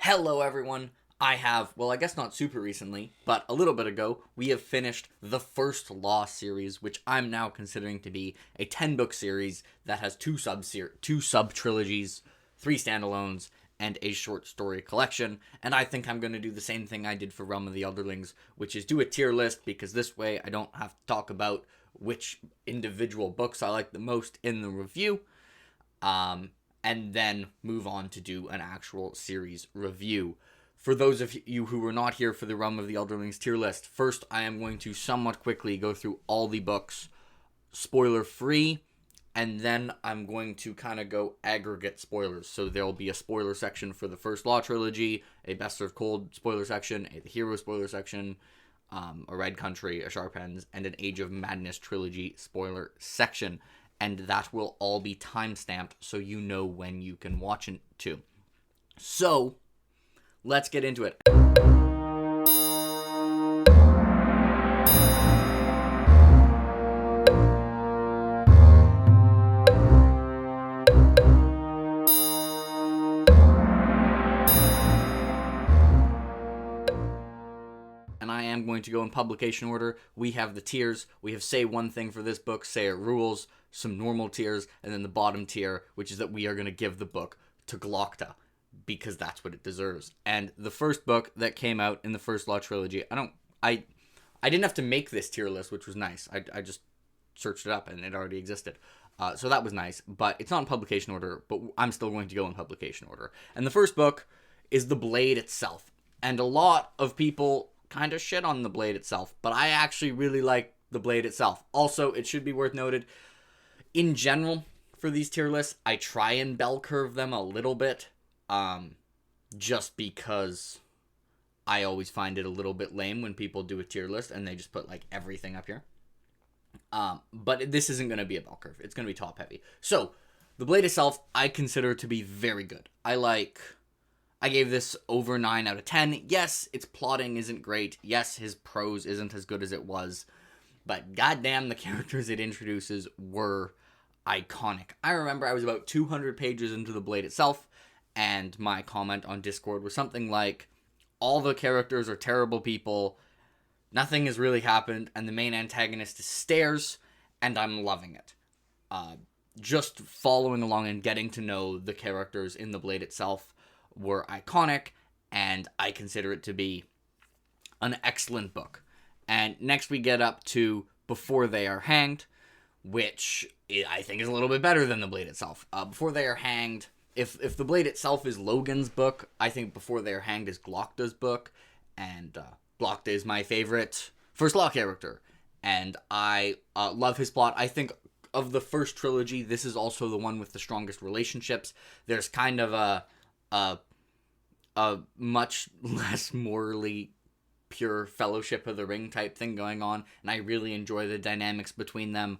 Hello everyone, I guess not super recently, but a little bit ago, we have finished the First Law series, which I'm now considering to be a 10-book series that has two sub-trilogies, 3 standalones, and a short story collection, and I think I'm going to do the same thing I did for Realm of the Elderlings, which is do a tier list, because this way I don't have to talk about which individual books I like the most in the review, and then move on to do an actual series review. For those of you who were not here for the Realm of the Elderlings tier list, first I am going to somewhat quickly go through all the books spoiler-free, and then I'm going to kind of go aggregate spoilers. So there will be a spoiler section for the First Law trilogy, a Best Served Cold spoiler section, a The Hero spoiler section, a Red Country, a Sharp Ends, and an Age of Madness trilogy spoiler section. And that will all be time-stamped so you know when you can watch it too. So, let's get into it. And I am going to go in publication order. We have the tiers. We have say one thing for this book, say it rules, some normal tiers, and then the bottom tier, which is that we are going to give the book to Glokta, because that's what it deserves. And the first book that came out in the First Law trilogy, I didn't have to make this tier list, which was nice. I just searched it up and it already existed. So that was nice, but it's not in publication order, but I'm still going to go in publication order. And the first book is The Blade itself. And a lot of people kind of shit on The Blade itself, but I actually really like The Blade itself. Also, it should be worth noted, in general, for these tier lists, I try and bell curve them a little bit, just because I always find it a little bit lame when people do a tier list and they just put, like, everything up here. But this isn't going to be a bell curve. It's going to be top heavy. So, The Blade itself, I consider to be very good. I gave this over 9 out of 10. Yes, its plotting isn't great. Yes, his prose isn't as good as it was. But goddamn, the characters it introduces were iconic. I remember I was about 200 pages into The Blade itself, and my comment on Discord was something like, all the characters are terrible people, nothing has really happened, and the main antagonist is Stairs, and I'm loving it. Just following along and getting to know the characters in The Blade itself were iconic, and I consider it to be an excellent book. And next we get up to Before They Are Hanged, which I think is a little bit better than The Blade itself. Before They Are Hanged, if The Blade itself is Logan's book, I think Before They Are Hanged is Glokta's book, and Glokta is my favorite First Law character, and I love his plot. I think of the first trilogy, this is also the one with the strongest relationships. There's kind of a much less morally pure Fellowship of the Ring type thing going on, and I really enjoy the dynamics between them.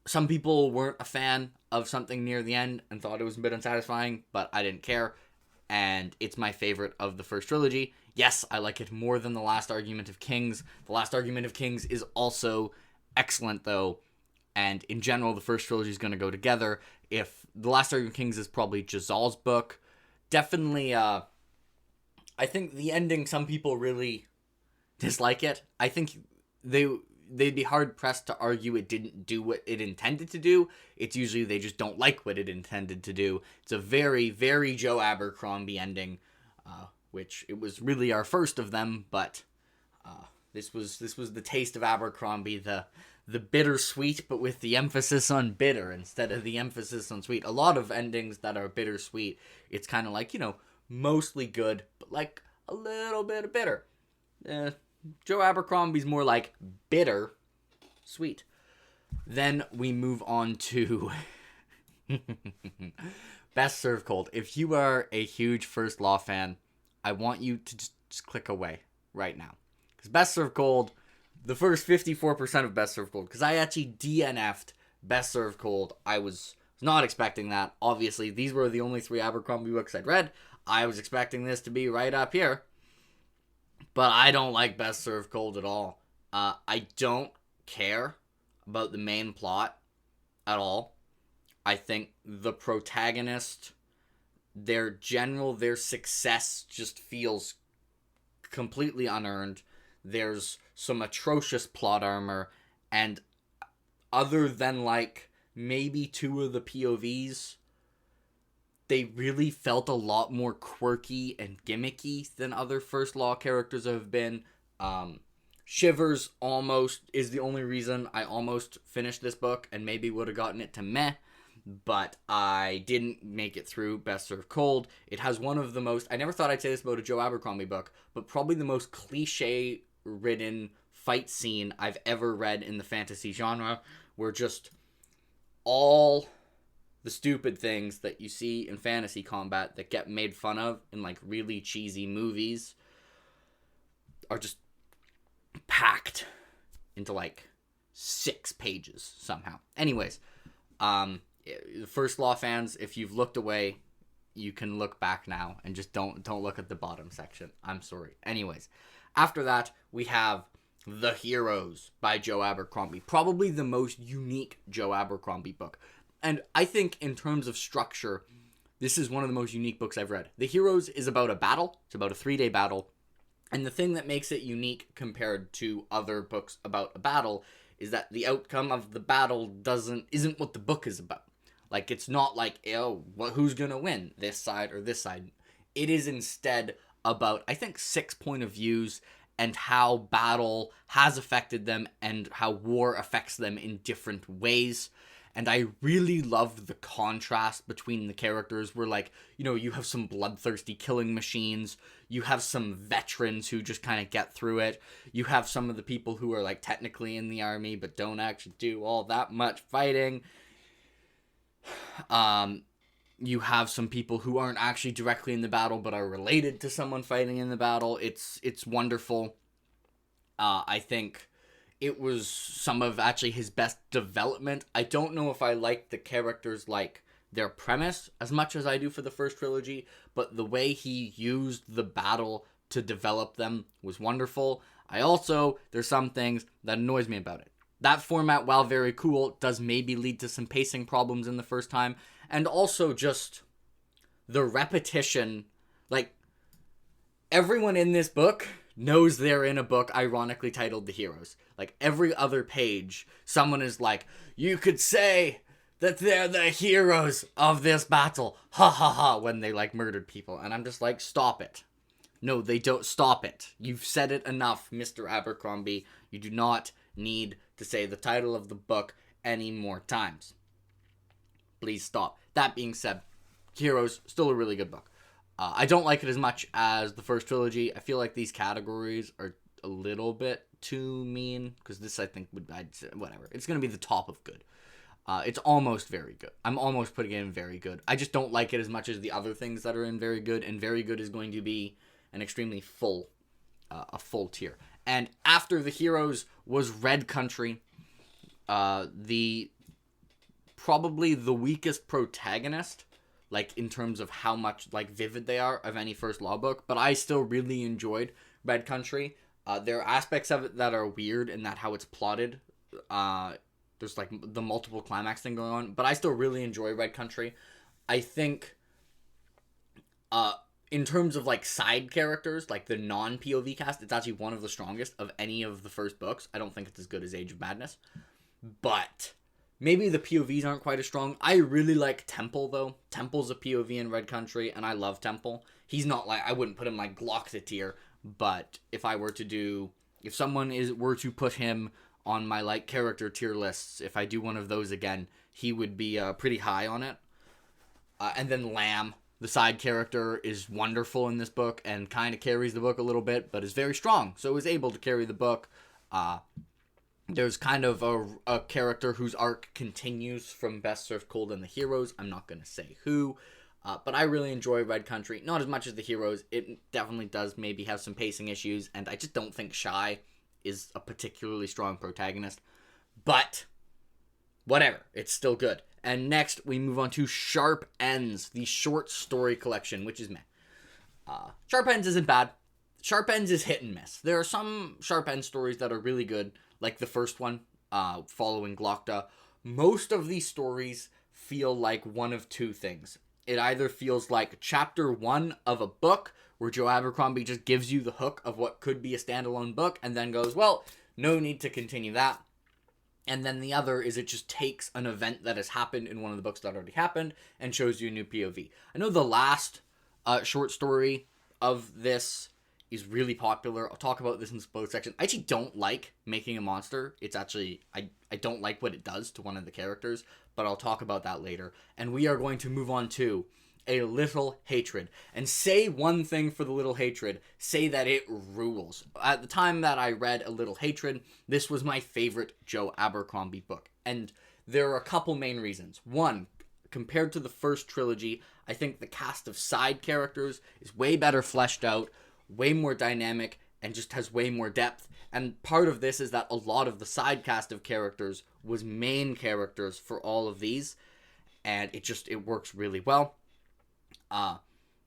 Some people weren't a fan of something near the end and thought it was a bit unsatisfying, but I didn't care, and it's my favorite of the first trilogy. Yes, I like it more than The Last Argument of Kings. The Last Argument of Kings is also excellent, though, and in general, the first trilogy is going to go together. If The Last Argument of Kings is probably Jazal's book, definitely, I think the ending, some people really dislike it. I think they'd be hard-pressed to argue it didn't do what it intended to do. It's usually they just don't like what it intended to do. It's a very, very Joe Abercrombie ending, which it was really our first of them, but this was the taste of Abercrombie, the bittersweet, but with the emphasis on bitter instead of the emphasis on sweet. A lot of endings that are bittersweet, it's kind of like, mostly good, but like a little bit of bitter. Joe Abercrombie's more like bitter sweet. Then we move on to Best Served Cold. If you are a huge First Law fan, I want you to just click away right now. Because Best Served Cold, the first 54% of Best Served Cold, because I actually DNF'd Best Served Cold. I was not expecting that. Obviously, these were the only 3 Abercrombie books I'd read. I was expecting this to be right up here. But I don't like Best Served Cold at all. I don't care about the main plot at all. I think the protagonist their success just feels completely unearned. There's some atrocious plot armor, and other than like maybe two of the POVs, they really felt a lot more quirky and gimmicky than other First Law characters have been. Shivers almost is the only reason I almost finished this book and maybe would have gotten it to meh, but I didn't make it through Best Served Cold. It has one of the most, I never thought I'd say this about a Joe Abercrombie book, but probably the most cliche-ridden fight scene I've ever read in the fantasy genre, where just all the stupid things that you see in fantasy combat that get made fun of in like really cheesy movies are just packed into like 6 pages somehow. Anyways, First Law fans, if you've looked away, you can look back now and just don't look at the bottom section. I'm sorry. Anyways, after that, we have The Heroes by Joe Abercrombie. Probably the most unique Joe Abercrombie book. And I think in terms of structure, this is one of the most unique books I've read. The Heroes is about a battle. It's about a 3-day battle. And the thing that makes it unique compared to other books about a battle is that the outcome of the battle isn't what the book is about. Like, it's not like, who's gonna win, this side or this side. It is instead about, I think, 6 point of views and how battle has affected them and how war affects them in different ways. And I really loved the contrast between the characters where, like, you have some bloodthirsty killing machines. You have some veterans who just kind of get through it. You have some of the people who are, like, technically in the army but don't actually do all that much fighting. You have some people who aren't actually directly in the battle but are related to someone fighting in the battle. It's wonderful. I think it was some of actually his best development. I don't know if I like the characters, like, their premise as much as I do for the first trilogy, but the way he used the battle to develop them was wonderful. There's some things that annoys me about it. That format, while very cool, does maybe lead to some pacing problems in the first time, and also just the repetition. Like, everyone in this book knows they're in a book ironically titled The Heroes. Like, every other page, someone is like, you could say that they're the heroes of this battle. Ha ha ha, when they, like, murdered people. And I'm just like, stop it. No, they don't. Stop it. You've said it enough, Mr. Abercrombie. You do not need to say the title of the book any more times. Please stop. That being said, Heroes, still a really good book. I don't like it as much as the first trilogy. I feel like these categories are a little bit too mean, because this, I think, whatever. It's going to be the top of good. It's almost very good. I'm almost putting it in very good. I just don't like it as much as the other things that are in very good, and very good is going to be an extremely full tier. And after The Heroes was Red Country, probably the weakest protagonist, like, in terms of how much, like, vivid they are of any First Law book, but I still really enjoyed Red Country. There are aspects of it that are weird in that how it's plotted. There's, like, the multiple climax thing going on, but I still really enjoy Red Country. I think, in terms of, like, side characters, like the non-POV cast, it's actually one of the strongest of any of the first books. I don't think it's as good as Age of Madness, but maybe the POVs aren't quite as strong. I really like Temple, though. Temple's a POV in Red Country, and I love Temple. He's not, like, I wouldn't put him, like, Glock's tier, but if someone were to put him on my, like, character tier lists, if I do one of those again, he would be pretty high on it. And then Lamb, the side character, is wonderful in this book and kind of carries the book a little bit, but is very strong, so is able to carry the book. There's kind of a character whose arc continues from Best Served Cold and The Heroes. I'm not going to say who, but I really enjoy Red Country. Not as much as The Heroes. It definitely does maybe have some pacing issues, and I just don't think Shy is a particularly strong protagonist. But whatever, it's still good. And next, we move on to Sharp Ends, the short story collection, which is meh. Sharp Ends isn't bad. Sharp Ends is hit and miss. There are some Sharp End stories that are really good, like the first one, following Glockta. Most of these stories feel like one of two things. It either feels like chapter 1 of a book where Joe Abercrombie just gives you the hook of what could be a standalone book and then goes, well, no need to continue that. And then the other is it just takes an event that has happened in one of the books that already happened and shows you a new POV. I know the last short story of this is really popular. I'll talk about this in the spoiler section. I actually don't like making a monster. It's actually, I don't like what it does to one of the characters, but I'll talk about that later. And we are going to move on to A Little Hatred. And say one thing for the Little Hatred. Say that it rules. At the time that I read A Little Hatred, this was my favorite Joe Abercrombie book. And there are a couple main reasons. One, compared to the first trilogy, I think the cast of side characters is way better fleshed out, way more dynamic, and just has way more depth. And part of this is that a lot of the side cast of characters was main characters for all of these, and it works really well.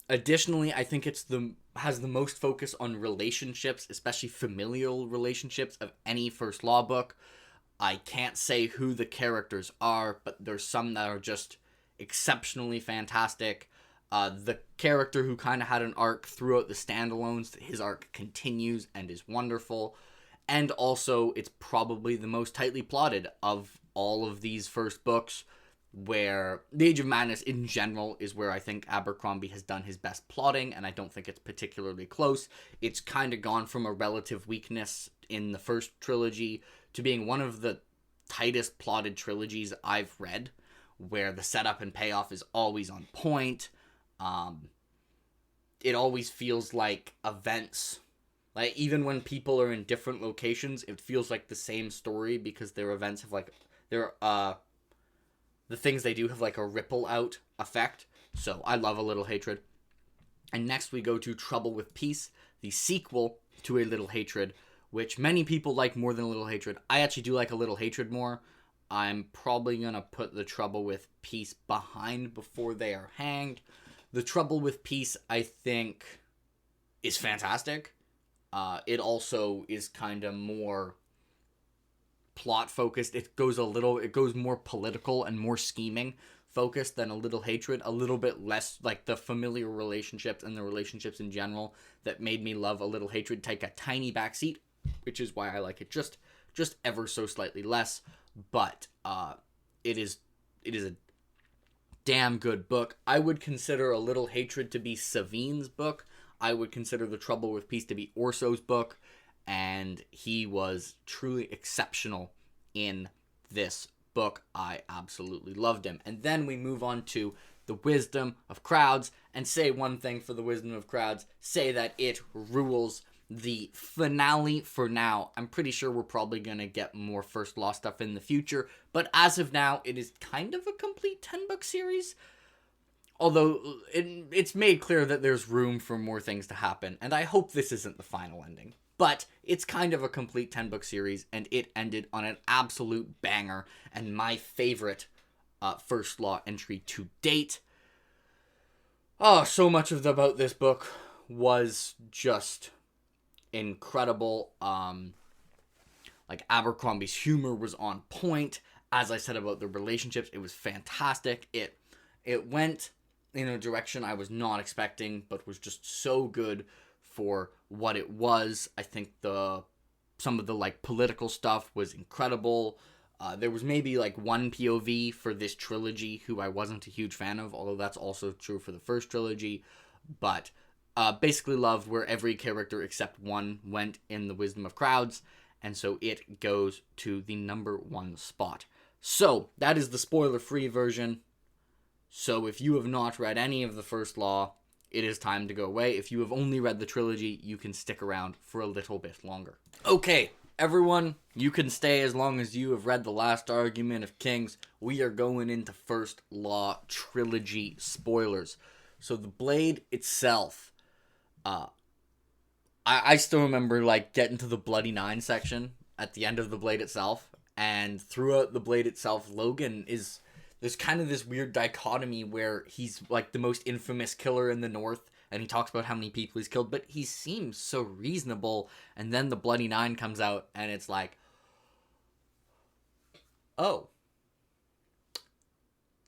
Additionally, I think has the most focus on relationships, especially familial relationships, of any First Law book. I can't say who the characters are, but there's some that are just exceptionally fantastic. The character who kind of had an arc throughout the standalones, his arc continues and is wonderful. And also, it's probably the most tightly plotted of all of these first books, where The Age of Madness in general is where I think Abercrombie has done his best plotting, and I don't think it's particularly close. It's kind of gone from a relative weakness in the first trilogy to being one of the tightest plotted trilogies I've read, where the setup and payoff is always on point. It always feels like events, like even when people are in different locations, it feels like the same story because their events have the things they do have like a ripple out effect. So I love A Little Hatred. And next we go to Trouble with Peace, the sequel to A Little Hatred, which many people like more than A Little Hatred. I actually do like A Little Hatred more. I'm probably going to put the Trouble with Peace behind Before They Are Hanged. The Trouble with Peace, I think, is fantastic. It also is kind of more plot focused. It goes more political and more scheming focused than A Little Hatred. A little bit less like the familiar relationships and the relationships in general that made me love A Little Hatred take a tiny backseat, which is why I like it just ever so slightly less. But it is a damn good book. I would consider A Little Hatred to be Savine's book. I would consider The Trouble with Peace to be Orso's book, and he was truly exceptional in this book. I absolutely loved him. And then we move on to The Wisdom of Crowds, and say one thing for The Wisdom of Crowds, say that it rules. The finale for now, I'm pretty sure we're probably going to get more First Law stuff in the future, but as of now, it is kind of a complete 10-book series, although it's made clear that there's room for more things to happen, and I hope this isn't the final ending. But it's kind of a complete 10-book series, and it ended on an absolute banger, and my favorite First Law entry to date. Oh, so much about this book was just incredible. Like Abercrombie's humor was on point. As I said about the relationships, it was fantastic. It went in a direction I was not expecting, but was just so good for what it was. I think some of the like political stuff was incredible. There was maybe like one POV for this trilogy who I wasn't a huge fan of, although that's also true for the first trilogy. But basically loved where every character except one went in The Wisdom of Crowds, and so it goes to the number 1 spot. So, that is the spoiler-free version. So, if you have not read any of the First Law, it is time to go away. If you have only read the trilogy, you can stick around for a little bit longer. Okay, everyone, you can stay as long as you have read The Last Argument of Kings. We are going into First Law trilogy spoilers. So, the Blade itself, I still remember like getting to the Bloody Nine section at the end of the Blade itself, and throughout the Blade itself, Logan there's kind of this weird dichotomy where he's like the most infamous killer in the North, and he talks about how many people he's killed, but he seems so reasonable, and then the Bloody Nine comes out, and it's like, oh,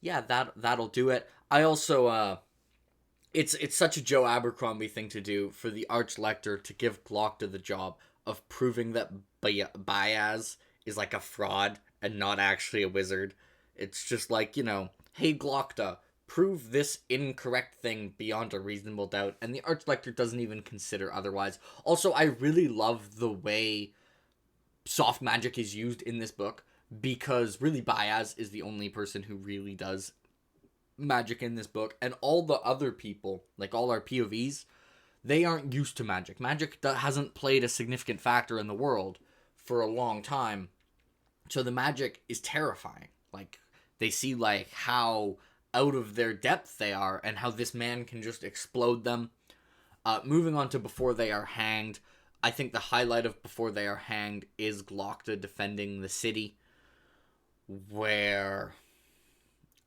Yeah, that'll do it. I also it's such a Joe Abercrombie thing to do for the Archlector to give Glocta the job of proving that Baez is like a fraud and not actually a wizard. It's just like, hey Glocta, prove this incorrect thing beyond a reasonable doubt, and the Archlector doesn't even consider otherwise. Also, I really love the way soft magic is used in this book because really Baez is the only person who really does magic in this book, and all the other people, like all our POVs, they aren't used to magic. Magic hasn't played a significant factor in the world for a long time, so the magic is terrifying. Like, they see like how out of their depth they are and how this man can just explode them. Moving on to Before They Are Hanged, I think the highlight of Before They Are Hanged is Glocta defending the city, where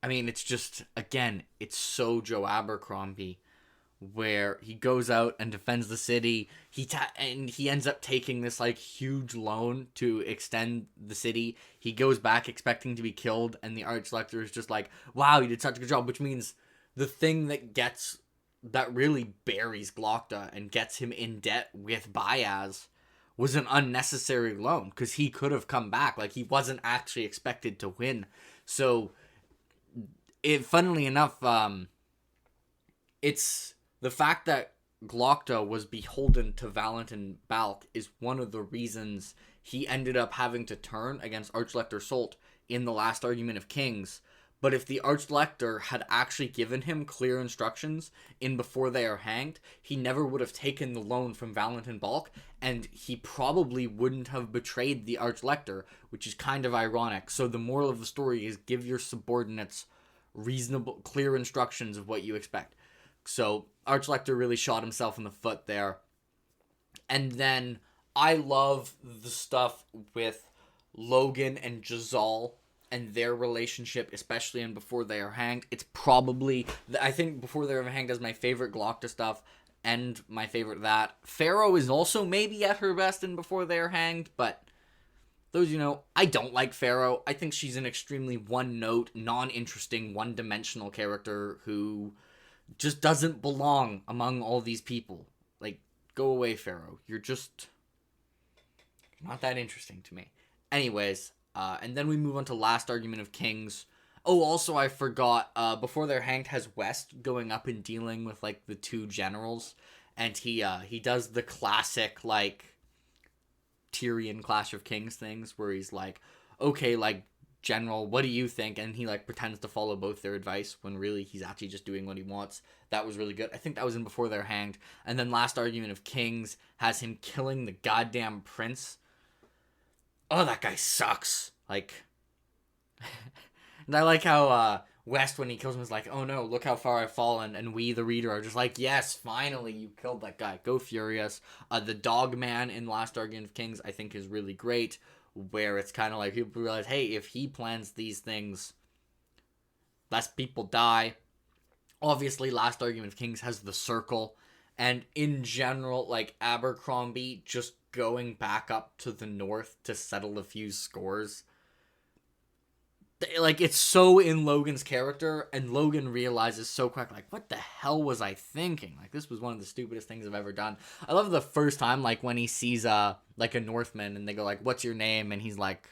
I mean, it's just, again, it's so Joe Abercrombie, where he goes out and defends the city. And he ends up taking this like huge loan to extend the city. He goes back expecting to be killed, and the Archlector is just like, "Wow, you did such a good job." Which means the thing that really buries Glocta and gets him in debt with Baez was an unnecessary loan, because he could have come back. Like, he wasn't actually expected to win. So funnily enough, it's the fact that Glocta was beholden to Valentin Balk is one of the reasons he ended up having to turn against Archlector Solt in the last argument of Kings. But if the Archlector had actually given him clear instructions in Before They Are Hanged, he never would have taken the loan from Valentin Balk, and he probably wouldn't have betrayed the Archlector, which is kind of ironic. So the moral of the story is give your subordinates reasonable, clear instructions of what you expect. So Archlector really shot himself in the foot there. And then I love the stuff with Logan and Jazal and their relationship, especially in Before They Are Hanged. It's probably, I think Before They Are Hanged is my favorite Glocta stuff and my favorite that. Pharaoh is also maybe at her best in Before They Are Hanged, but those, I don't like Pharaoh. I think she's an extremely one-note, non-interesting, one-dimensional character who just doesn't belong among all these people. Like, go away, Pharaoh. You're just not that interesting to me. Anyways, and then we move on to Last Argument of Kings. Oh, also, I forgot, Before They're Hanged has West going up and dealing with, like, the two generals. And he does the classic, like, Tyrion Clash of Kings things where he's like, okay, like, general, what do you think? And he like pretends to follow both their advice when really he's actually just doing what he wants. That was really good. I think that was in Before They're Hanged. And then Last Argument of Kings has him killing the goddamn prince. Oh, that guy sucks. Like, and I like how West, when he kills him, is like, oh no, look how far I've fallen. And we, the reader, are just like, yes, finally, you killed that guy. Go Furious. The Dog Man in Last Argument of Kings, I think, is really great, where it's kind of like people realize, hey, if he plans these things, less people die. Obviously, Last Argument of Kings has the Circle. And in general, like, Abercrombie just going back up to the north to settle a few scores, like, it's so in Logan's character, and Logan realizes so quick, like, what the hell was I thinking? Like, this was one of the stupidest things I've ever done. I love the first time, like, when he sees, like, a Northman, and they go, like, what's your name? And he's like,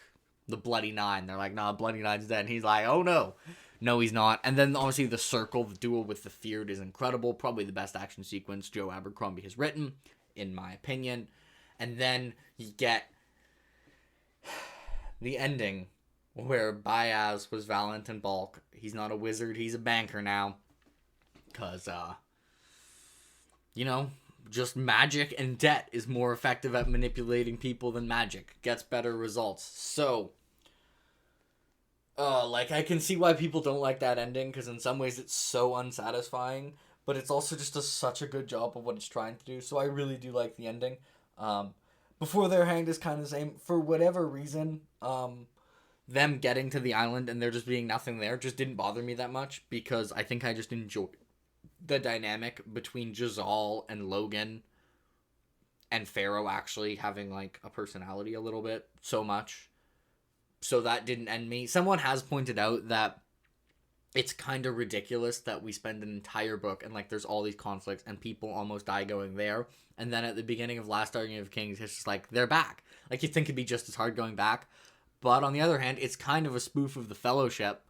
the Bloody Nine. They're like, nah, Bloody Nine's dead. And he's like, oh, no. No, he's not. And then, obviously, the Circle, the duel with the Feared is incredible. Probably the best action sequence Joe Abercrombie has written, in my opinion. And then you get the ending, where Baez was Valentin Balk. He's not a wizard, he's a banker now. Because, just magic and debt is more effective at manipulating people than magic. Gets better results. So, like, I can see why people don't like that ending, because in some ways it's so unsatisfying, but it's also just such a good job of what it's trying to do, so I really do like the ending. Before They're Hanged is kind of the same. For whatever reason, them getting to the island and there just being nothing there just didn't bother me that much, because I think I just enjoyed the dynamic between Jazal and Logan and Pharaoh actually having, like, a personality a little bit so much. So that didn't end me. Someone has pointed out that it's kind of ridiculous that we spend an entire book and like there's all these conflicts and people almost die going there, and then at the beginning of Last Argument of Kings it's just like they're back. Like you'd think it'd be just as hard going back, but on the other hand it's kind of a spoof of the Fellowship,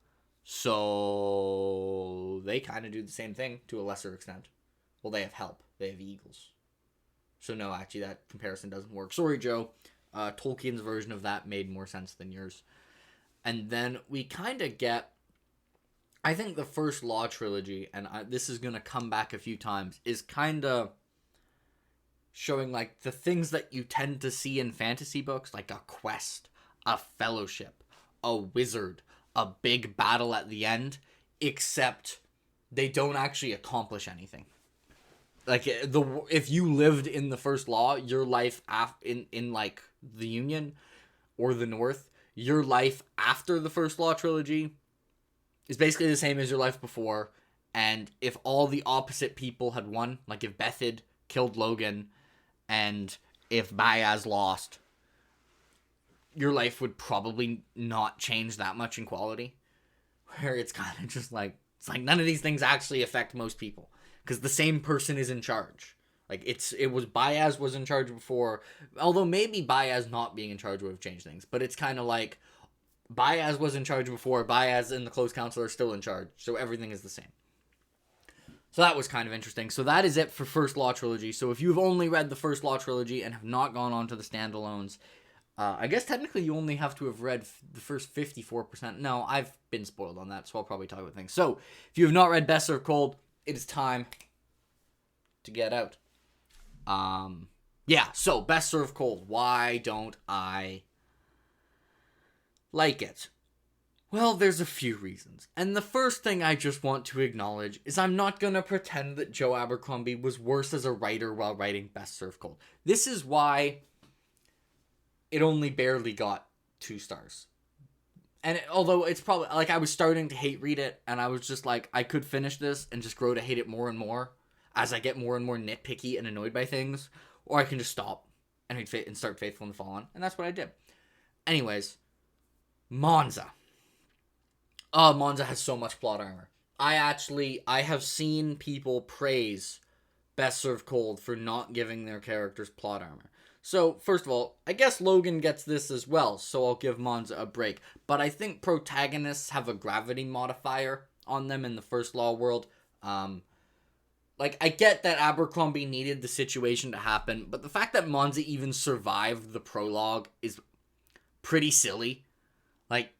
so they kind of do the same thing to a lesser extent. Well, they have help, they have eagles, so no, actually that comparison doesn't work. Sorry, Joe. Tolkien's version of that made more sense than yours. And then we kind of get, I think the first Law trilogy, and this is going to come back a few times, is kind of showing like the things that you tend to see in fantasy books, like a quest, a fellowship, a wizard, a big battle at the end, except they don't actually accomplish anything. Like if you lived in the first Law, your life in like the Union or the North, your life after the first Law trilogy is basically the same as your life before. And if all the opposite people had won, like if Bethid killed Logan and if Baez lost, your life would probably not change that much in quality. Where it's kind of just like, it's like none of these things actually affect most people because the same person is in charge. Like it was Baez was in charge before, although maybe Baez not being in charge would have changed things. But it's kind of like Baez was in charge before, Baez and the Close Council are still in charge, so everything is the same. So that was kind of interesting. So that is it for First Law trilogy. So if you've only read the First Law trilogy and have not gone on to the standalones, I guess technically you only have to have read the first 54%. No, I've been spoiled on that, so I'll probably talk about things. So if you have not read Best Served Cold, it is time to get out. Yeah, so Best Served Cold. Why don't I like it? Well, there's a few reasons. And the first thing I just want to acknowledge is I'm not going to pretend that Joe Abercrombie was worse as a writer while writing Best Served Cold. This is why it only barely got 2 stars. And although it's probably, like, I was starting to hate read it, and I was just like, I could finish this and just grow to hate it more and more as I get more and more nitpicky and annoyed by things, or I can just stop and read and start Faithful and Fallen, and that's what I did. Anyways, Monza. Oh, Monza has so much plot armor. I have seen people praise Best Served Cold for not giving their characters plot armor. So, first of all, I guess Logan gets this as well, so I'll give Monza a break. But I think protagonists have a gravity modifier on them in the First Law world. Like, I get that Abercrombie needed the situation to happen, but the fact that Monza even survived the prologue is pretty silly. Like,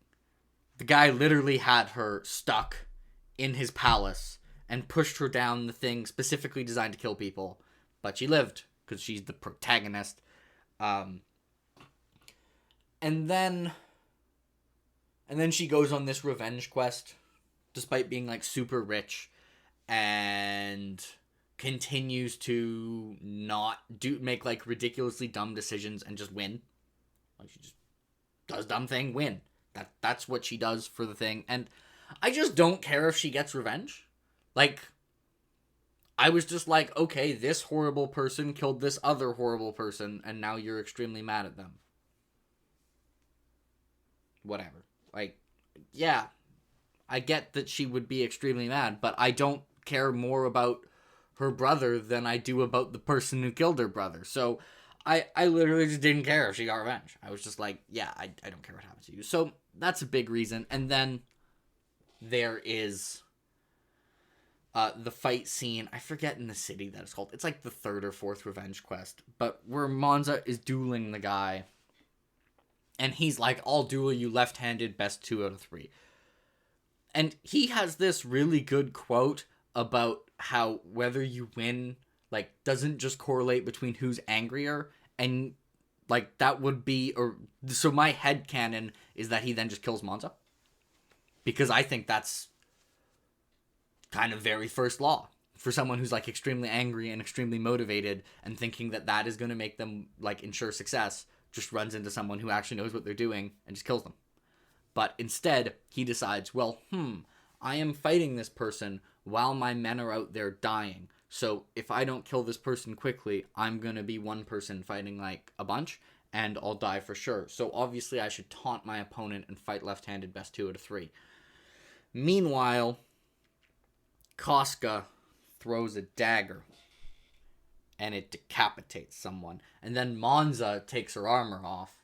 the guy literally had her stuck in his palace and pushed her down the thing specifically designed to kill people, but she lived because she's the protagonist. And then she goes on this revenge quest, despite being like super rich, and continues to not make like ridiculously dumb decisions and just win. Like she just does dumb thing, win. That's what she does for the thing, and I just don't care if she gets revenge. Like, I was just like, okay, this horrible person killed this other horrible person, and now you're extremely mad at them. Whatever. Like, yeah, I get that she would be extremely mad, but I don't care more about her brother than I do about the person who killed her brother. So I literally just didn't care if she got revenge. I was just like, yeah, I don't care what happens to you. So that's a big reason. And then there is the fight scene. I forget in the city that it's called. It's like the 3rd or 4th revenge quest. But where Monza is dueling the guy. And he's like, I'll duel you left-handed, best 2 out of 3. And he has this really good quote about how whether you win, like, doesn't just correlate between who's angrier. And, like, that would be... So my headcanon is that he then just kills Monza. Because I think that's kind of very First Law. For someone who's, like, extremely angry and extremely motivated and thinking that that is going to make them, like, ensure success, just runs into someone who actually knows what they're doing and just kills them. But instead, he decides, well, I am fighting this person while my men are out there dying. So if I don't kill this person quickly, I'm going to be one person fighting, like, a bunch, and I'll die for sure. So obviously I should taunt my opponent and fight left-handed best 2 out of 3. Meanwhile, Casca throws a dagger and it decapitates someone. And then Monza takes her armor off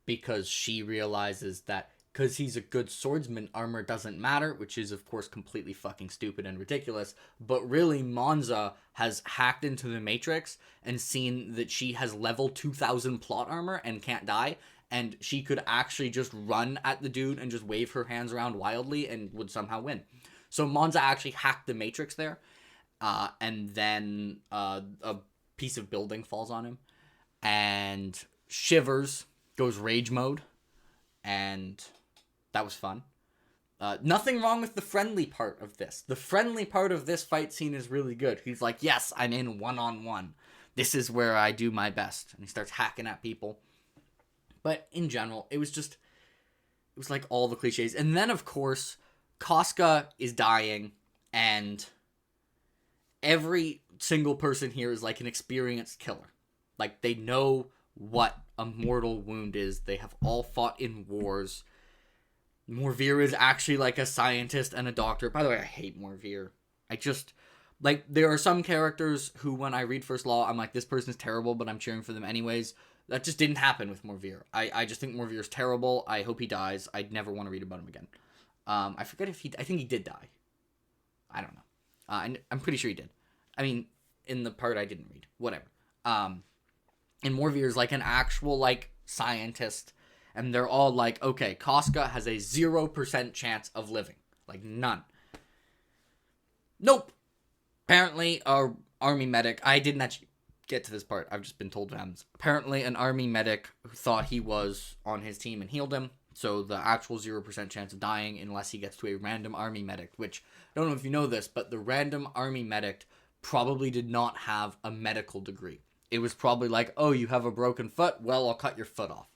because she realizes that because he's a good swordsman, armor doesn't matter, which is, of course, completely fucking stupid and ridiculous. But really, Monza has hacked into the Matrix and seen that she has level 2000 plot armor and can't die, and she could actually just run at the dude and just wave her hands around wildly and would somehow win. So Monza actually hacked the Matrix there, and then a piece of building falls on him, and Shivers goes rage mode, and that was fun. Nothing wrong with the friendly part of this. The friendly part of this fight scene is really good. He's like, yes, I'm in one-on-one. This is where I do my best. And he starts hacking at people. But in general, it was like all the cliches. And then, of course, Casca is dying, and every single person here is like an experienced killer. Like, they know what a mortal wound is. They have all fought in wars. Morveer is actually like a scientist and a doctor. By the way, I hate Morveer. I just, like, there are some characters who, when I read First Law, I'm like, this person's terrible, but I'm cheering for them anyways. That just didn't happen with Morveer. I just think Morveer's terrible. I hope he dies. I'd never want to read about him again. I forget if I think he did die. I don't know. And I'm pretty sure he did. I mean, in the part I didn't read. Whatever. And Morveer is like an actual, like, scientist. And they're all like, okay, Casca has a 0% chance of living. Like, none. Nope. Apparently, our army medic, I didn't actually get to this part. I've just been told what happens. Apparently, an army medic who thought he was on his team and healed him. So the actual 0% chance of dying unless he gets to a random army medic, which, I don't know if you know this, but the random army medic probably did not have a medical degree. It was probably like, oh, you have a broken foot? Well, I'll cut your foot off.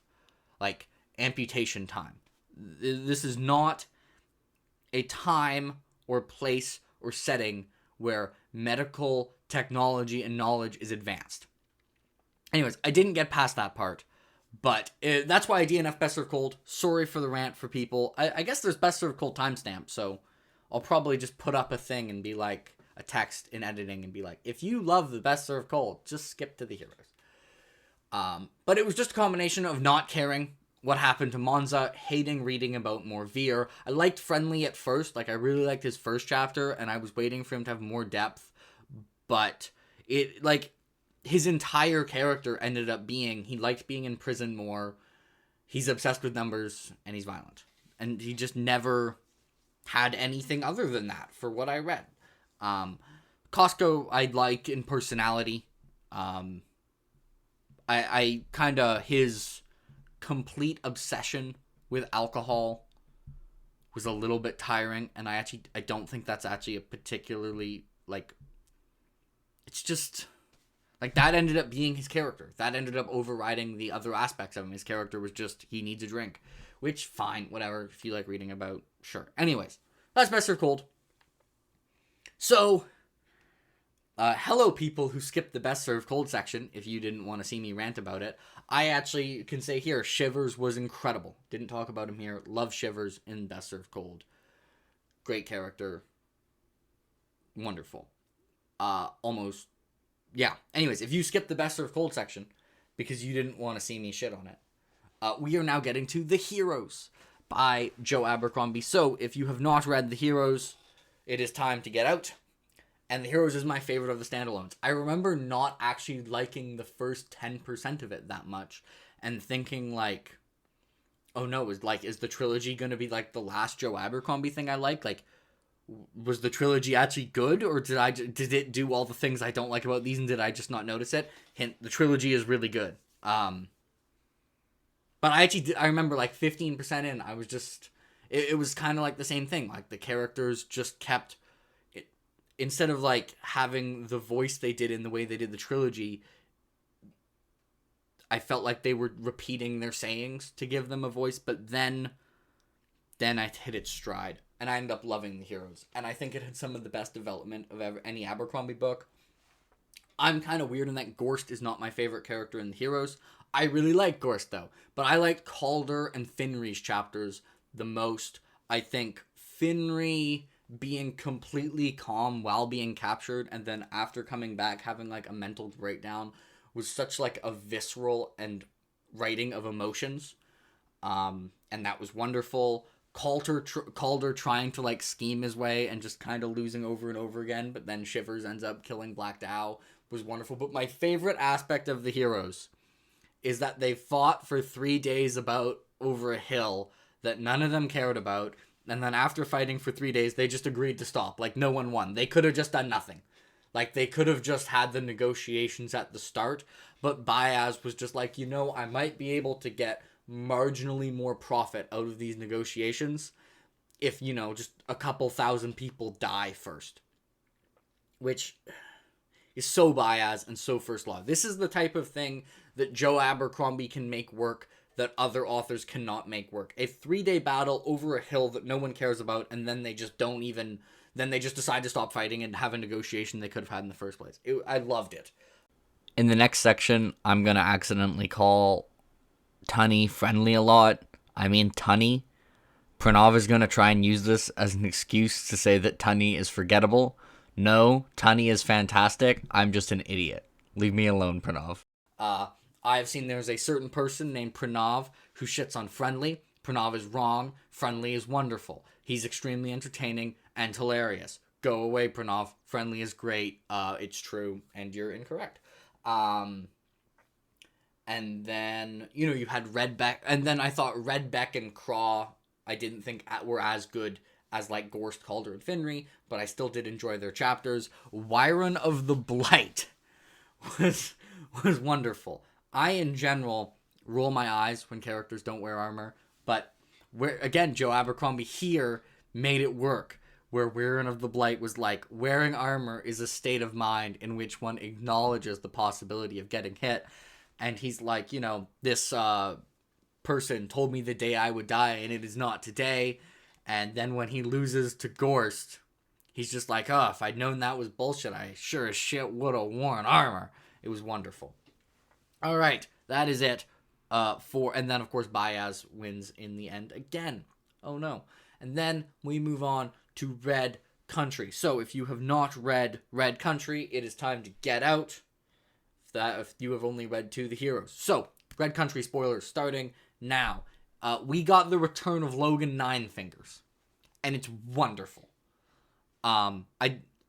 Like, amputation time. This is not a time or place or setting where medical technology and knowledge is advanced. Anyways, I didn't get past that part, but that's why I DNF Best Served Cold. Sorry for the rant for people. I guess there's Best Served Cold timestamp, so I'll probably just put up a thing and be like, a text in editing and be like, if you love the Best Served Cold, just skip to the heroes. But it was just a combination of not caring what happened to Monza, hating reading about Morveer. I liked Friendly at first. Like, I really liked his first chapter, and I was waiting for him to have more depth. But it, like, his entire character ended up being, he liked being in prison more. He's obsessed with numbers, and he's violent. And he just never had anything other than that for what I read. Costco, I like in personality. I kind of, his complete obsession with alcohol was a little bit tiring, and I don't think that's actually a particularly, like, it's just, like, that ended up being his character. That ended up overriding the other aspects of him. His character was just, he needs a drink, which, fine, whatever, if you like reading about, sure. Anyways, that's Best Served Cold. So, hello people who skipped the Best Served Cold section, if you didn't want to see me rant about it. I actually can say here, Shivers was incredible. Didn't talk about him here. Love Shivers in Best Served Cold. Great character. Wonderful. Almost, yeah. Anyways, if you skipped the Best Served Cold section, because you didn't want to see me shit on it, we are now getting to The Heroes by Joe Abercrombie. So, if you have not read The Heroes, it is time to get out. And The Heroes is my favorite of the standalones. I remember not actually liking the first 10% of it that much. And thinking, like, oh no, is the trilogy going to be, like, the last Joe Abercrombie thing I like? Like, was the trilogy actually good? Or did it do all the things I don't like about these and did I just not notice it? Hint, the trilogy is really good. But I remember, like, 15% in, I was just, it was kind of like the same thing. Like, the characters just kept, instead of, like, having the voice they did in the way they did the trilogy, I felt like they were repeating their sayings to give them a voice, but then I hit its stride, and I ended up loving The Heroes, and I think it had some of the best development of any Abercrombie book. I'm kind of weird in that Gorst is not my favorite character in The Heroes. I really like Gorst, though, but I like Calder and Finry's chapters the most. I think Finri being completely calm while being captured, and then after coming back having like a mental breakdown, was such like a visceral and writing of emotions. And that was wonderful. Calder trying to like scheme his way and just kind of losing over and over again, but then Shivers ends up killing Black Dow, was wonderful. But my favorite aspect of the heroes is that they fought for 3 days about over a hill that none of them cared about, and then after fighting for 3 days, they just agreed to stop. Like, no one won. They could have just done nothing. Like, they could have just had the negotiations at the start, but Baez was just like, I might be able to get marginally more profit out of these negotiations if, just a couple thousand people die first. Which is so Baez and so First Law. This is the type of thing that Joe Abercrombie can make work that other authors cannot make work. A 3-day battle over a hill that no one cares about, and then they just decide to stop fighting and have a negotiation they could have had in the first place. I loved it. In the next section, I'm going to accidentally call Tunny friendly a lot. I mean Tunny. Pranav is going to try and use this as an excuse to say that Tunny is forgettable. No, Tunny is fantastic. I'm just an idiot. Leave me alone, Pranav. I've seen there's a certain person named Pranav who shits on friendly. Pranav is wrong. Friendly is wonderful. He's extremely entertaining and hilarious. Go away, Pranav. Friendly is great. It's true, and you're incorrect. And then, you had Redbeck. And then I thought Redbeck and Craw, I didn't think were as good as, like, Gorst, Calder, and Finri. But I still did enjoy their chapters. Wyron of the Blight was wonderful. I, in general, roll my eyes when characters don't wear armor. But, again, Joe Abercrombie here made it work. Where Wyron of the Blight was like, wearing armor is a state of mind in which one acknowledges the possibility of getting hit. And he's like, this person told me the day I would die, and it is not today. And then when he loses to Gorst, he's just like, oh, if I'd known that was bullshit, I sure as shit would have worn armor. It was wonderful. All right, that is it. And then, of course, Baez wins in the end again. Oh, no. And then we move on to Red Country. So if you have not read Red Country, it is time to get out. If you have only read To the Heroes. So, Red Country spoilers starting now. We got the return of Logan Ninefingers, and it's wonderful. I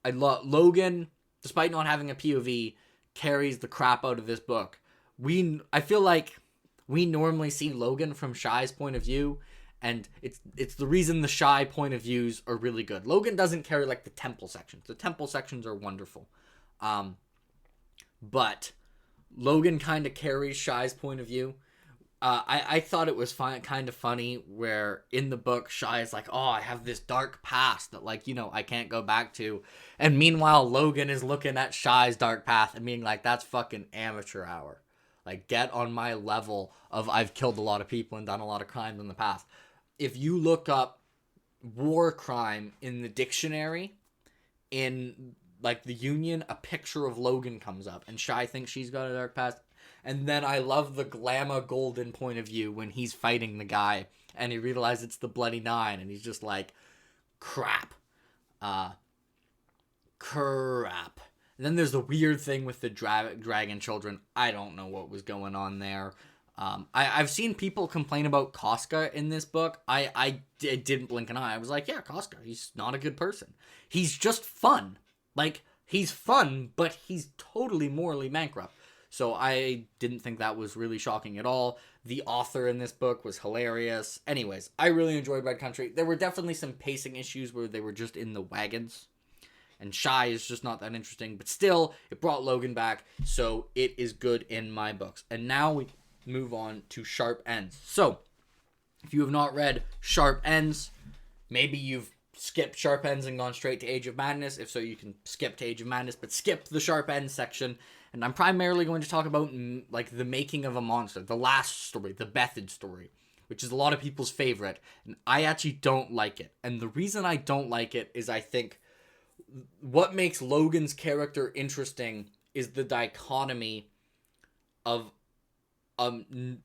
love Logan, despite not having a POV, carries the crap out of this book. I feel like we normally see Logan from Shy's point of view, and it's the reason the Shy point of views are really good. Logan doesn't carry like the temple sections. The temple sections are wonderful. But Logan kind of carries Shy's point of view. I thought it was kind of funny where in the book Shy is like, oh, I have this dark past that I can't go back to. And meanwhile, Logan is looking at Shy's dark path and being like, that's fucking amateur hour. Like, get on my level of I've killed a lot of people and done a lot of crimes in the past. If you look up war crime in the dictionary, in like the Union, a picture of Logan comes up, and Shy thinks she's got a dark past. And then I love the Glamma Golden point of view when he's fighting the guy, and he realizes it's the Bloody Nine, and he's just like, crap. Crap. And then there's the weird thing with the dragon children. I don't know what was going on there. I've seen people complain about Casca in this book. I didn't blink an eye. I was like, yeah, Casca, he's not a good person. He's just fun. Like, he's fun, but he's totally morally bankrupt. So I didn't think that was really shocking at all. The author in this book was hilarious. Anyways, I really enjoyed Red Country. There were definitely some pacing issues where they were just in the wagons. And Shy is just not that interesting. But still, it brought Logan back. So it is good in my books. And now we move on to Sharp Ends. So, if you have not read Sharp Ends, maybe you've skipped Sharp Ends and gone straight to Age of Madness. If so, you can skip to Age of Madness, but skip the Sharp Ends section. And I'm primarily going to talk about like the making of a monster, the last story, the Bethid story, which is a lot of people's favorite. And I actually don't like it. And the reason I don't like it is I think what makes Logan's character interesting is the dichotomy of a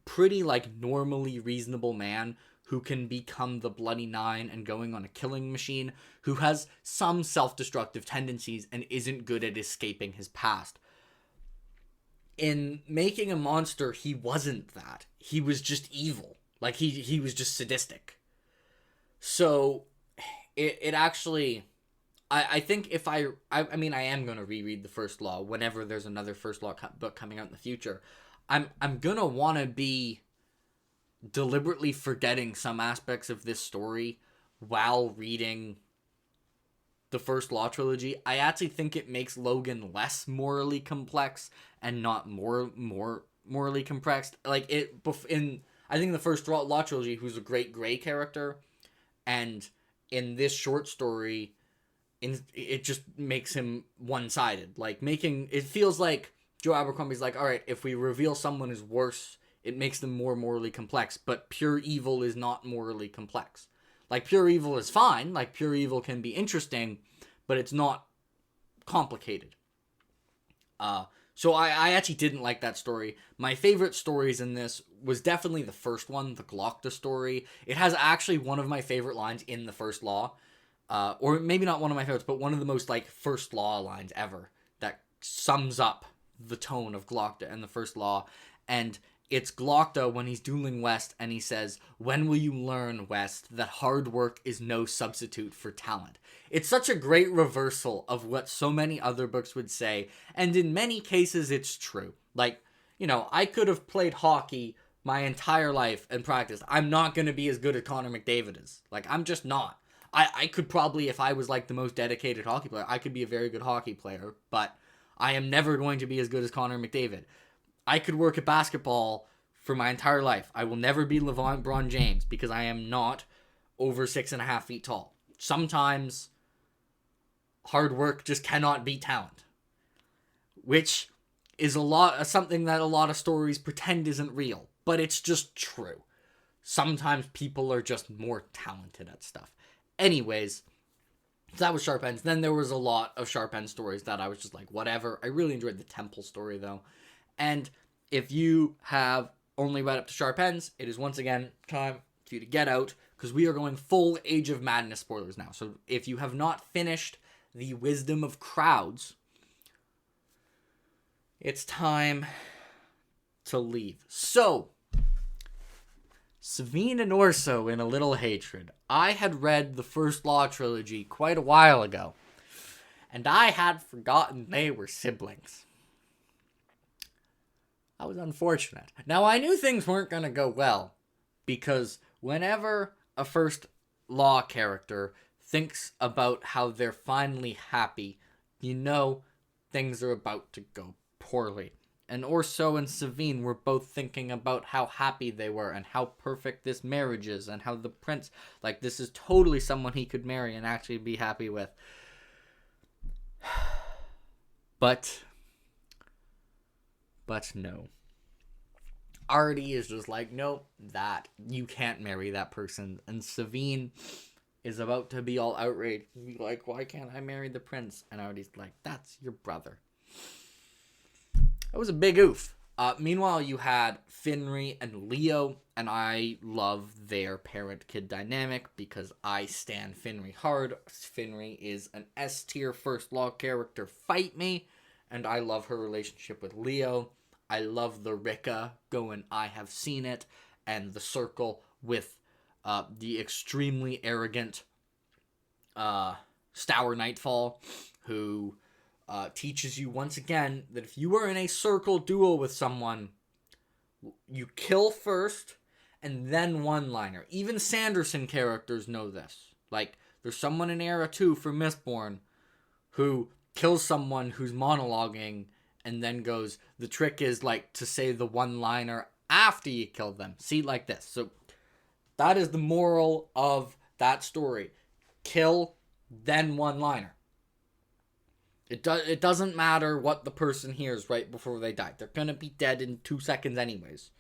pretty like normally reasonable man who can become the Bloody Nine and going on a killing machine, who has some self-destructive tendencies and isn't good at escaping his past. In making a monster, he wasn't that. He was just evil. Like, he was just sadistic. So, it actually... I think if I mean, I am going to reread the First Law whenever there's another First Law book coming out in the future. I'm going to want to be deliberately forgetting some aspects of this story while reading the First Law trilogy. I actually think it makes Logan less morally complex and not more morally complex. Like, I think the First Law trilogy, who's a great gray character, and in this short story, it just makes him one-sided. Like, it feels like Joe Abercrombie's like, all right, if we reveal someone is worse, it makes them more morally complex, but pure evil is not morally complex. Like, pure evil is fine. Like, pure evil can be interesting, but it's not complicated. So I actually didn't like that story. My favorite stories in this was definitely the first one, the Glocta story. It has actually one of my favorite lines in the First Law. Or maybe not one of my favorites, but one of the most, like, First Law lines ever that sums up the tone of Glocta and the First Law. And it's Glocta when he's dueling West, and he says, "When will you learn, West, that hard work is no substitute for talent?" It's such a great reversal of what so many other books would say, and in many cases it's true. Like, I could have played hockey my entire life and practiced. I'm not going to be as good as Connor McDavid is. Like, I'm just not. I could probably, if I was, like, the most dedicated hockey player, I could be a very good hockey player, but I am never going to be as good as Connor McDavid. I could work at basketball for my entire life. I will never be LeBron James because I am not over 6.5 feet tall. Sometimes hard work just cannot beat talent, which is something that a lot of stories pretend isn't real, but it's just true. Sometimes people are just more talented at stuff. Anyways, so that was Sharp Ends. Then there was a lot of Sharp End stories that I was just like, whatever. I really enjoyed the Temple story, though. And if you have only read up to Sharp Ends, it is once again time for you to get out, because we are going full Age of Madness spoilers now. So if you have not finished The Wisdom of Crowds, it's time to leave. So, Savine and Orso in A Little Hatred. I had read the First Law trilogy quite a while ago, and I had forgotten they were siblings. That was unfortunate. Now, I knew things weren't going to go well, because whenever a First Law character thinks about how they're finally happy, things are about to go poorly. And Orso and Savine were both thinking about how happy they were and how perfect this marriage is and how the prince, like, this is totally someone he could marry and actually be happy with. But no. Artie is just like, nope, you can't marry that person. And Savine is about to be all outraged. He's like, why can't I marry the prince? And Artie's like, that's your brother. That was a big oof. Meanwhile, you had Finrey and Leo, and I love their parent-kid dynamic because I stan Finrey hard. Finrey is an S-tier First Law character, fight me, and I love her relationship with Leo. I love the Ricka going, I have seen it, and the circle with the extremely arrogant Stour Nightfall, who teaches you once again that if you are in a circle duel with someone, you kill first and then one-liner. Even Sanderson characters know this. Like, there's someone in Era 2 for Mistborn who kills someone who's monologuing and then goes, the trick is, like, to say the one-liner after you kill them. See, like this. So that is the moral of that story. Kill, then one-liner. It doesn't matter what the person hears right before they die. They're going to be dead in 2 seconds anyways.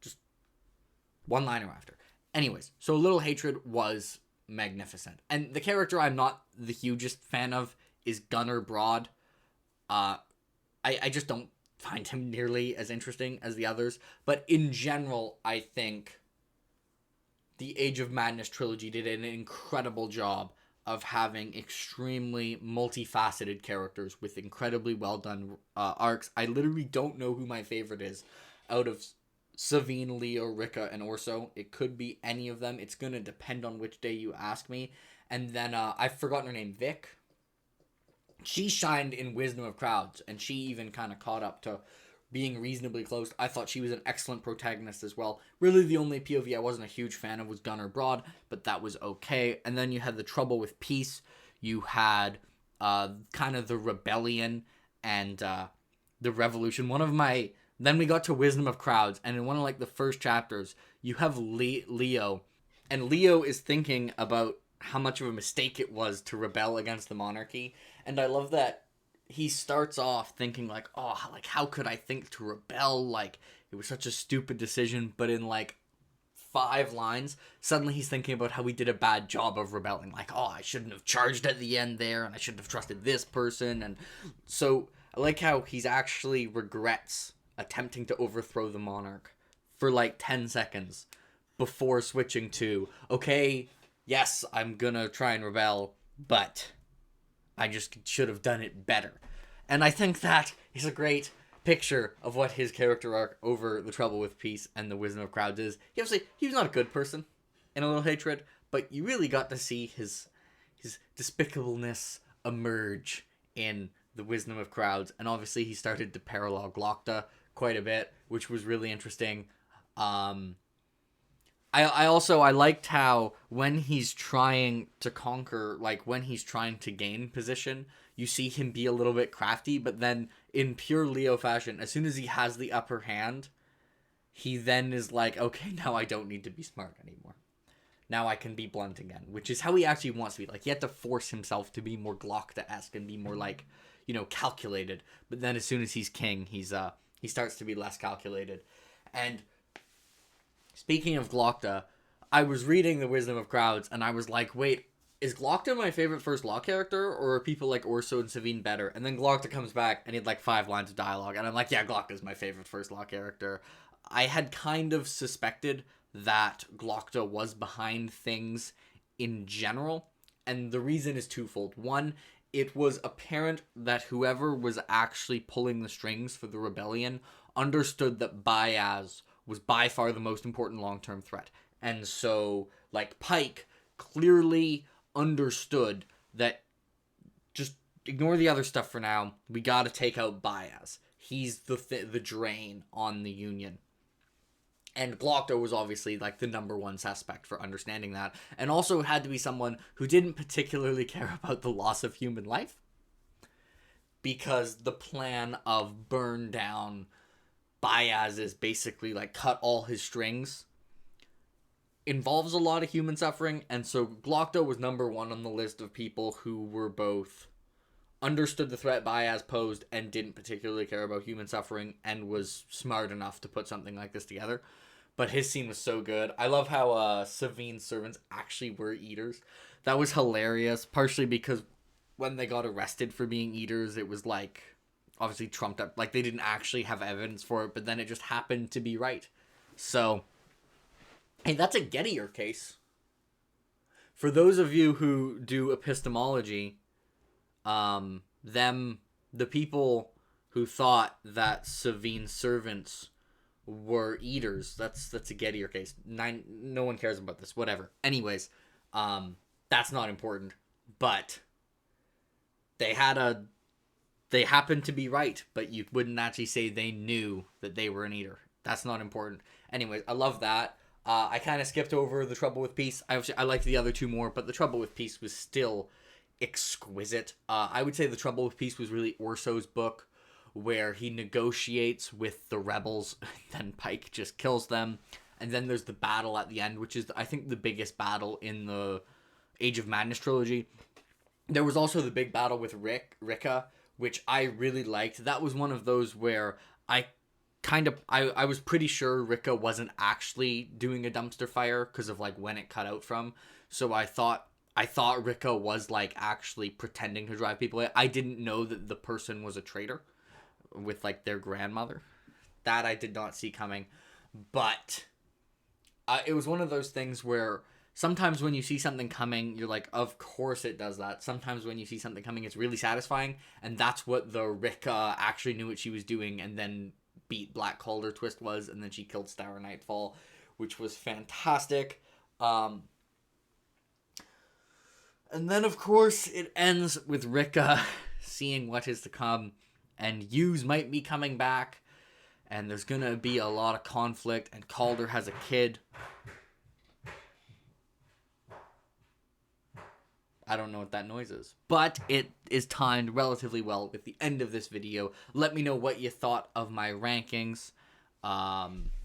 Just one-liner after. Anyways, so A Little Hatred was magnificent. And the character I'm not the hugest fan of is Gunnar Broad. I just don't find him nearly as interesting as the others. But in general, I think the Age of Madness trilogy did an incredible job of having extremely multifaceted characters with incredibly well done arcs. I literally don't know who my favorite is out of Savine, Leo, Rika, and Orso. It could be any of them. It's going to depend on which day you ask me. And then I've forgotten her name, Vic. She shined in Wisdom of Crowds, and she even kind of caught up to being reasonably close. I thought she was an excellent protagonist as well. Really, the only POV I wasn't a huge fan of was Gunner Broad, but that was okay. And then you had the Trouble with Peace. You had kind of the rebellion and the revolution. Then we got to Wisdom of Crowds, and in one of like the first chapters, you have Leo, and Leo is thinking about how much of a mistake it was to rebel against the monarchy. And I love that he starts off thinking like, oh, like how could I think to rebel? Like it was such a stupid decision. But in like 5 lines, suddenly he's thinking about how he did a bad job of rebelling. Like, oh, I shouldn't have charged at the end there, and I shouldn't have trusted this person. And so I like how he's actually regrets attempting to overthrow the monarch for like 10 seconds before switching to, okay, yes, I'm gonna try and rebel, but I just should have done it better. And I think that is a great picture of what his character arc over the Trouble with Peace and the Wisdom of Crowds is. He was not a good person in A Little Hatred, but you really got to see his despicableness emerge in the Wisdom of Crowds. And obviously he started to parallel Glokta quite a bit, which was really interesting. I liked how when he's trying to conquer, like when he's trying to gain position, you see him be a little bit crafty, but then in pure Leo fashion, as soon as he has the upper hand, he then is like, okay, now I don't need to be smart anymore. Now I can be blunt again, which is how he actually wants to be. Like, he had to force himself to be more Glokta-esque and be more like, calculated. But then as soon as he's king, he starts to be less calculated. And speaking of Glokta, I was reading The Wisdom of Crowds, and I was like, wait, is Glokta my favorite first law character, or are people like Orso and Savine better? And then Glokta comes back, and he had like 5 lines of dialogue, and I'm like, yeah, Glokta's my favorite first law character. I had kind of suspected that Glokta was behind things in general, and the reason is twofold. One, it was apparent that whoever was actually pulling the strings for the rebellion understood that Bayaz was by far the most important long-term threat. And so, like, Pike clearly understood that just ignore the other stuff for now. We gotta take out Bayaz. He's the drain on the Union. And Glokta was obviously, like, the number one suspect for understanding that. And also had to be someone who didn't particularly care about the loss of human life. Because the plan of burn down Bayaz is basically, like, cut all his strings involves a lot of human suffering. And so Glokta was number one on the list of people who were both understood the threat Bayaz posed and didn't particularly care about human suffering and was smart enough to put something like this together. But his scene was so good. I love how Savine's servants actually were eaters. That was hilarious, partially because when they got arrested for being eaters, it was like obviously trumped up. Like, they didn't actually have evidence for it, but then it just happened to be right. So, hey, that's a Gettier case. For those of you who do epistemology, the people who thought that Savine's servants were eaters, that's a Gettier case. No one cares about this, whatever. Anyways, that's not important, but they happened to be right, but you wouldn't actually say they knew that they were an eater. That's not important. Anyways, I love that. I kind of skipped over The Trouble with Peace. I liked the other two more, but The Trouble with Peace was still exquisite. I would say The Trouble with Peace was really Orso's book, where he negotiates with the rebels, then Pike just kills them, and then there's the battle at the end, which is, I think, the biggest battle in the Age of Madness trilogy. There was also the big battle with Rika, which I really liked. That was one of those where I was pretty sure Rika wasn't actually doing a dumpster fire because of like when it cut out from. So I thought Rika was like actually pretending to drive people away. I didn't know that the person was a traitor with like their grandmother. That I did not see coming. But it was one of those things where sometimes when you see something coming, you're like, of course it does that. Sometimes when you see something coming, it's really satisfying, and that's what the Rika actually knew what she was doing, and then beat Black Calder twist was, and then she killed Star Nightfall, which was fantastic. And then, of course, it ends with Rika seeing what is to come, and Hughes might be coming back, and there's gonna be a lot of conflict, and Calder has a kid. I don't know what that noise is, but it is timed relatively well with the end of this video. Let me know what you thought of my rankings.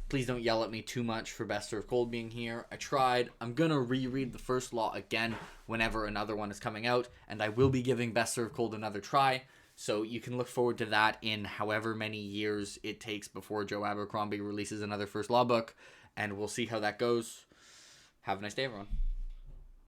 Please don't yell at me too much for Best Served Cold being here. I tried. I'm going to reread the first law again whenever another one is coming out, and I will be giving Best Served Cold another try, so you can look forward to that in however many years it takes before Joe Abercrombie releases another first law book, and we'll see how that goes. Have a nice day, everyone.